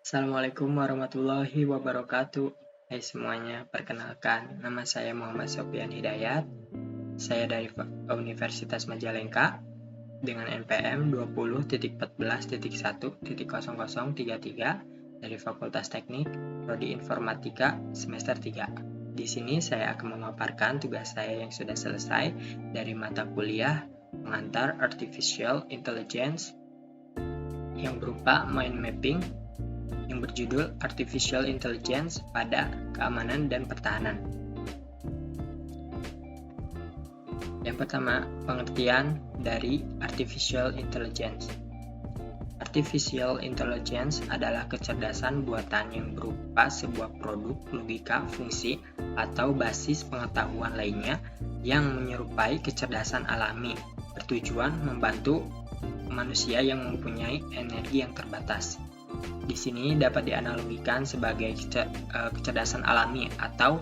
Assalamualaikum warahmatullahi wabarakatuh. Hai semuanya, perkenalkan, nama saya Muhammad Sofyan Hidayat. Saya dari Universitas Majalengka dengan NPM 20.14.1.0033 dari Fakultas Teknik, Prodi Informatika semester 3. Di sini saya akan memaparkan tugas saya yang sudah selesai dari mata kuliah pengantar Artificial Intelligence yang berupa mind mapping yang berjudul Artificial Intelligence pada Keamanan dan Pertahanan. Yang pertama, pengertian dari Artificial Intelligence. Artificial Intelligence adalah kecerdasan buatan yang berupa sebuah produk, logika, fungsi, atau basis pengetahuan lainnya yang menyerupai kecerdasan alami, bertujuan membantu manusia yang mempunyai energi yang terbatas. Di sini dapat dianalogikan sebagai kecerdasan alami atau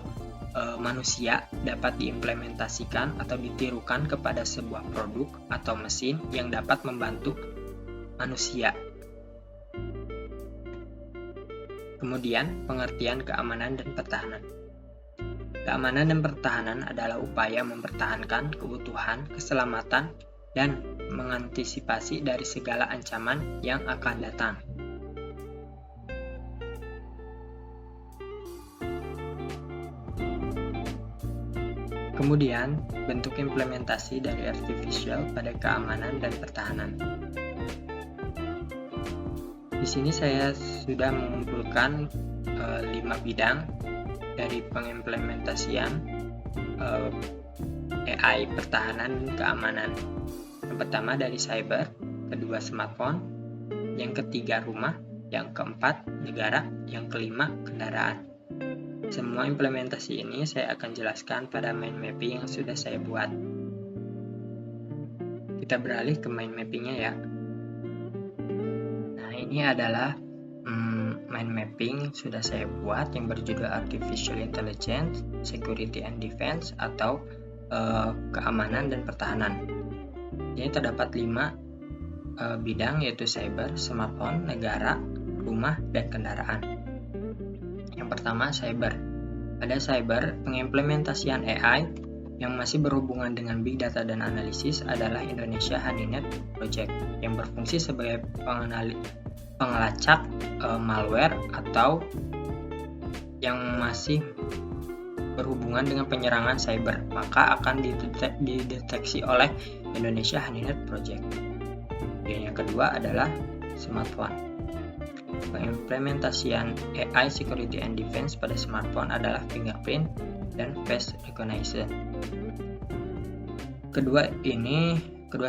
manusia dapat diimplementasikan atau ditirukan kepada sebuah produk atau mesin yang dapat membantu manusia. Kemudian, pengertian keamanan dan pertahanan. Keamanan dan pertahanan adalah upaya mempertahankan kebutuhan, keselamatan, dan mengantisipasi dari segala ancaman yang akan datang. Kemudian, bentuk implementasi dari artificial pada keamanan dan pertahanan. Di sini saya sudah mengumpulkan 5 bidang dari pengimplementasian AI pertahanan dan keamanan. Yang pertama dari cyber, kedua smartphone, yang ketiga rumah, yang keempat negara, yang kelima kendaraan. Semua implementasi ini saya akan jelaskan pada mind mapping yang sudah saya buat. Kita beralih ke mind mappingnya ya. Nah, ini adalah mind mapping yang sudah saya buat yang berjudul Artificial Intelligence, Security and Defense atau keamanan dan pertahanan. Ini terdapat 5 bidang yaitu cyber, smartphone, negara, rumah, dan kendaraan. Yang pertama, cyber. Pada cyber, pengimplementasian AI yang masih berhubungan dengan big data dan analisis adalah Indonesia Honeynet Project yang berfungsi sebagai pengelacak malware atau yang masih berhubungan dengan penyerangan cyber, maka akan dideteksi oleh Indonesia Honeynet Project. Dan yang kedua adalah smartphone. Pengimplementasian AI Security and Defense pada smartphone adalah fingerprint dan face recognition. Kedua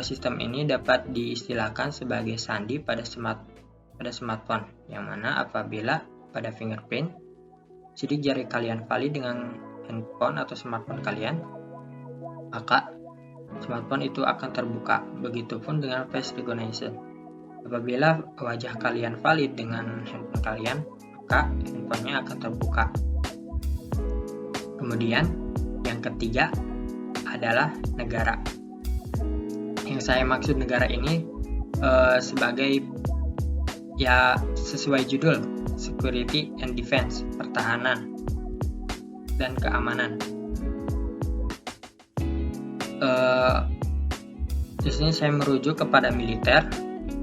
sistem ini dapat diistilahkan sebagai sandi pada smartphone, yang mana apabila pada fingerprint sidik jari kalian valid dengan handphone atau smartphone kalian, maka smartphone itu akan terbuka. Begitupun dengan face recognition. Apabila wajah kalian valid dengan handphone kalian, maka handphonenya akan terbuka. Kemudian, yang ketiga adalah negara. Yang saya maksud negara ini sebagai sesuai judul, Security and Defense, pertahanan dan keamanan. Di sini saya merujuk kepada militer.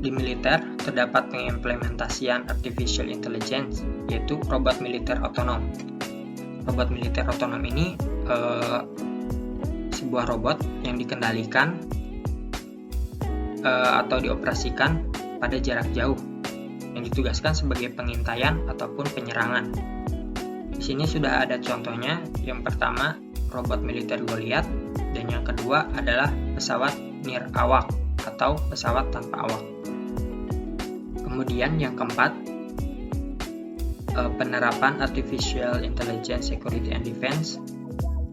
Di militer terdapat pengimplementasian Artificial Intelligence, yaitu robot militer otonom. Robot militer otonom ini sebuah robot yang dikendalikan atau dioperasikan pada jarak jauh, yang ditugaskan sebagai pengintaian ataupun penyerangan. Di sini sudah ada contohnya. Yang pertama, robot militer Goliath, dan yang kedua adalah pesawat nirawak atau pesawat tanpa awak. Kemudian yang keempat, penerapan Artificial Intelligence Security and Defense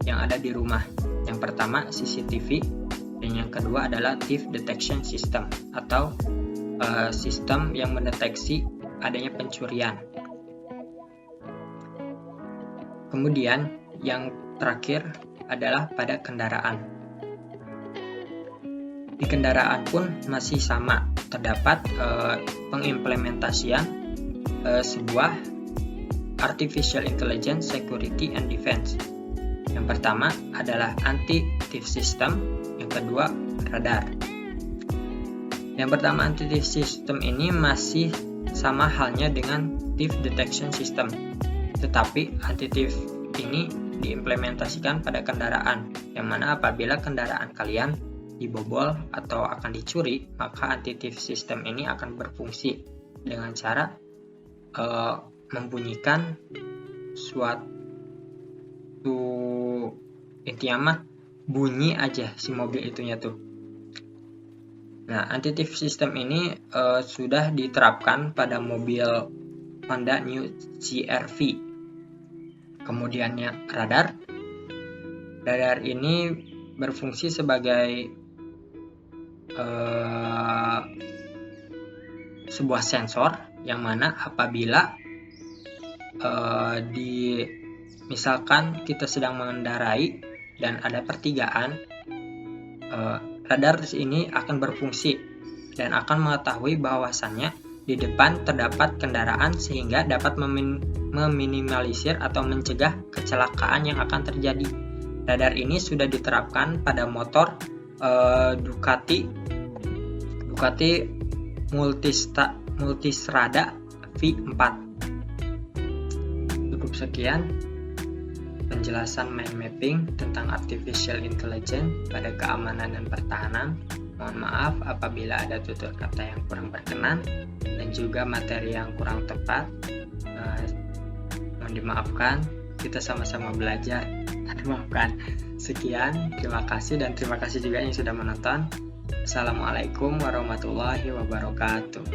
yang ada di rumah. Yang pertama CCTV, dan yang kedua adalah Thief Detection System atau sistem yang mendeteksi adanya pencurian. Kemudian yang terakhir adalah pada kendaraan. Di kendaraan pun masih sama, terdapat pengimplementasian sebuah Artificial Intelligence Security and Defense. Yang pertama adalah anti-thief system, yang kedua radar. Yang pertama, anti-thief system ini masih sama halnya dengan thief detection system, tetapi anti-thief ini diimplementasikan pada kendaraan, yang mana apabila kendaraan kalian dibobol atau akan dicuri, maka anti-thief system ini akan berfungsi dengan cara membunyikan suatu, intinya mah bunyi aja si mobil itunya tuh. Nah, anti-thief system ini sudah diterapkan pada mobil Honda New CR-V. Kemudiannya radar. Radar ini berfungsi sebagai sebuah sensor yang mana apabila misalkan kita sedang mengendarai dan ada pertigaan, radar ini akan berfungsi dan akan mengetahui bahwasannya di depan terdapat kendaraan sehingga dapat meminimalisir atau mencegah kecelakaan yang akan terjadi. Radar ini sudah diterapkan pada motor Ducati Multistrada V4. Cukup sekian penjelasan mind mapping tentang artificial intelligence pada keamanan dan pertahanan. Mohon maaf apabila ada tutur kata yang kurang berkenan dan juga materi yang kurang tepat. Mohon dimaafkan, kita sama-sama belajar. Maafkan. Sekian, terima kasih dan terima kasih juga yang sudah menonton. Assalamualaikum warahmatullahi wabarakatuh.